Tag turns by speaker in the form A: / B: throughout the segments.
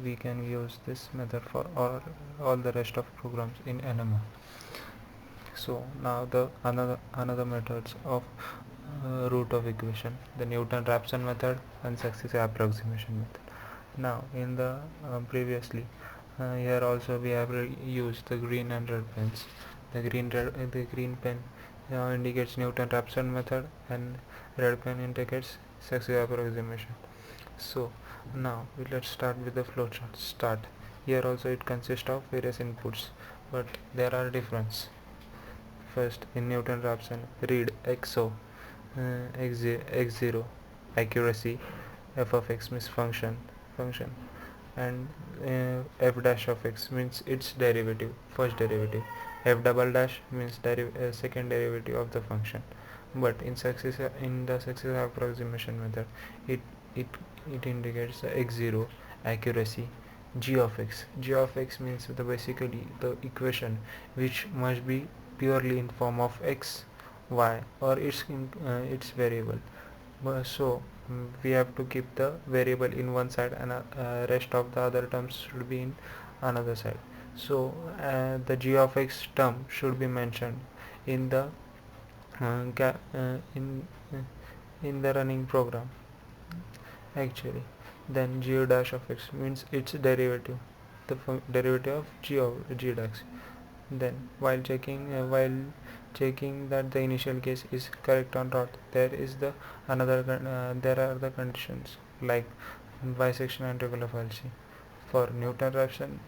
A: we can use this method for all the rest of programs in NMR. So now the another methods of root of equation, the Newton-Raphson method and successive approximation method. Now in the previously here also we have used the green and red pens. The green pen indicates Newton-Raphson method and red pen indicates successive approximation. So now let's start with the flowchart. Start. Here also it consists of various inputs, but there are differences. First, in Newton-Raphson, read XO, x0, accuracy, f of x means function, and f dash of x means its derivative, first derivative. F double dash means second derivative of the function. But in the successive approximation method, it it it indicates x0, accuracy, g of x means basically the equation which must be purely in form of x, y, or its variable. So we have to keep the variable in one side and rest of the other terms should be in another side. So the g of x term should be mentioned in the uh, ga- uh, in uh, in the running program actually. Then g dash of x means its derivative, the derivative of g dash. Then while checking that the initial case is correct or not, there are the conditions like bisection and regular fallacy. For Newton-Raphson,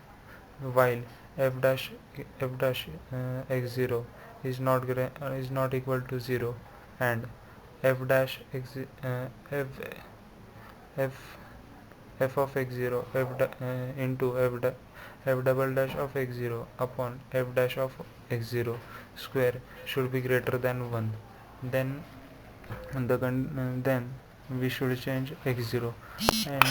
A: while f dash x0 is not equal to 0, and f dash x f f f of x0 into f double dash of x0 upon f dash of x0 square should be greater than 1. Then then we should change x0, and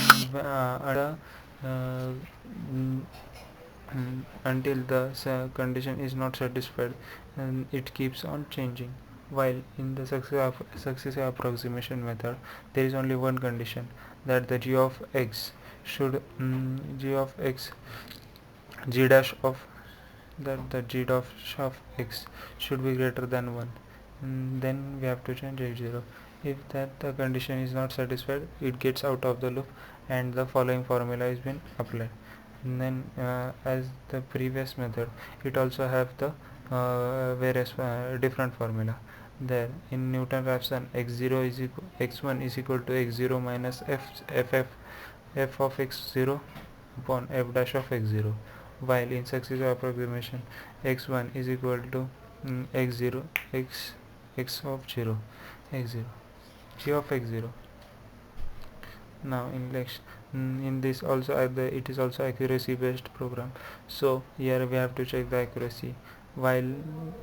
A: mm, until the condition is not satisfied, and it keeps on changing. While in the successive approximation method, there is only one condition, that the g of x should g of x g dash of that the g dash of x should be greater than 1. Then we have to change x0. If that the condition is not satisfied, it gets out of the loop and the following formula is been applied. And then as the previous method, it also have the various different formula. There in Newton-Raphson, x0 is equal x1 is equal to x0 minus f of x0 upon f dash of x0, while in successive approximation x1 is equal to x0 x of 0 x0 g of x0. Now in this also it is also accuracy based program. So here we have to check the accuracy. While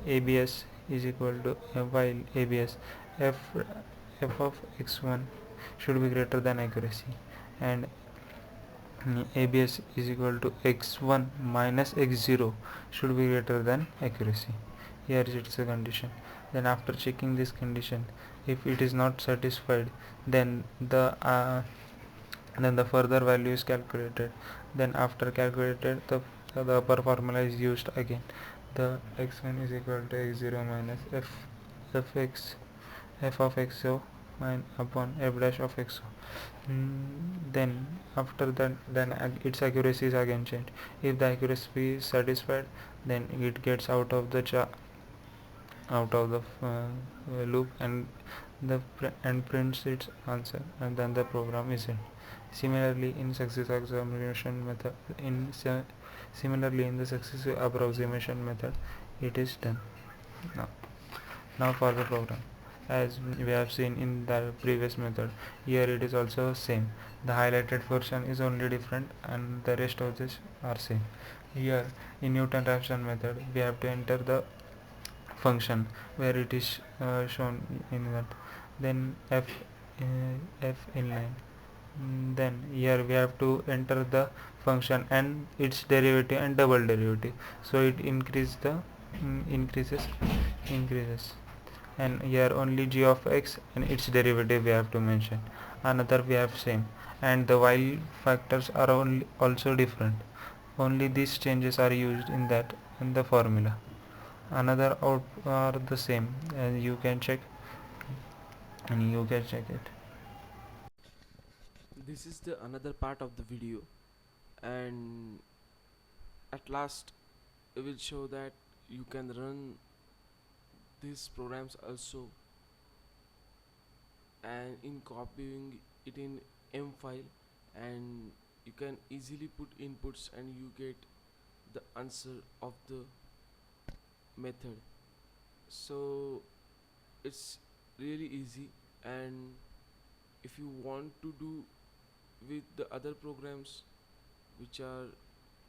A: abs is equal to while abs f f of x1 should be greater than accuracy, and abs is equal to x1 minus x0 should be greater than accuracy. Here it's a condition. Then after checking this condition, if it is not satisfied, then the further value is calculated. Then after calculated, the upper formula is used again. The x1 is equal to x0 minus f of xo upon f dash of xo. Then after that, then its accuracy is again changed. If the accuracy is satisfied, then it gets out of the loop and prints its answer, and then the program is in. Similarly, in successive approximation method, similarly in the successive approximation method, it is done. Now for the program, as we have seen in the previous method, here it is also same. The highlighted portion is only different, and the rest of this are same. Here in Newton-Raphson method, we have to enter the function where it is shown in that. Then f inline. Then here we have to enter the function and its derivative and double derivative, so it increases and here only g of x and its derivative we have to mention. Another we have same, and the while factors are only also different. Only these changes are used in the formula. Another out are the same, and you can check it.
B: This is the another part of the video, and at last it will show that you can run these programs also, and in copying it in M file, and you can easily put inputs and you get the answer of the method. So it's really easy, and if you want to do with the other programs which are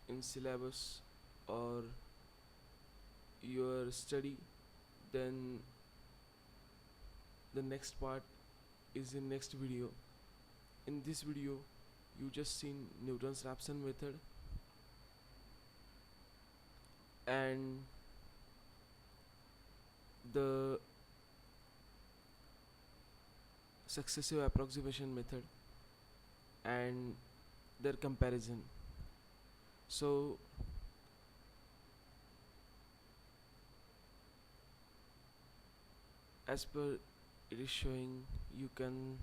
B: in syllabus or your study, then the next part is in next video. In this video you just seen Newton's Raphson method and the successive approximation method and their comparison. So as per it is showing, you can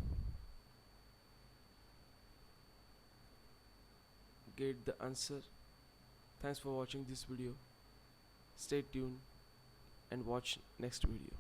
B: get the answer. Thanks for watching this video. Stay tuned and watch next video.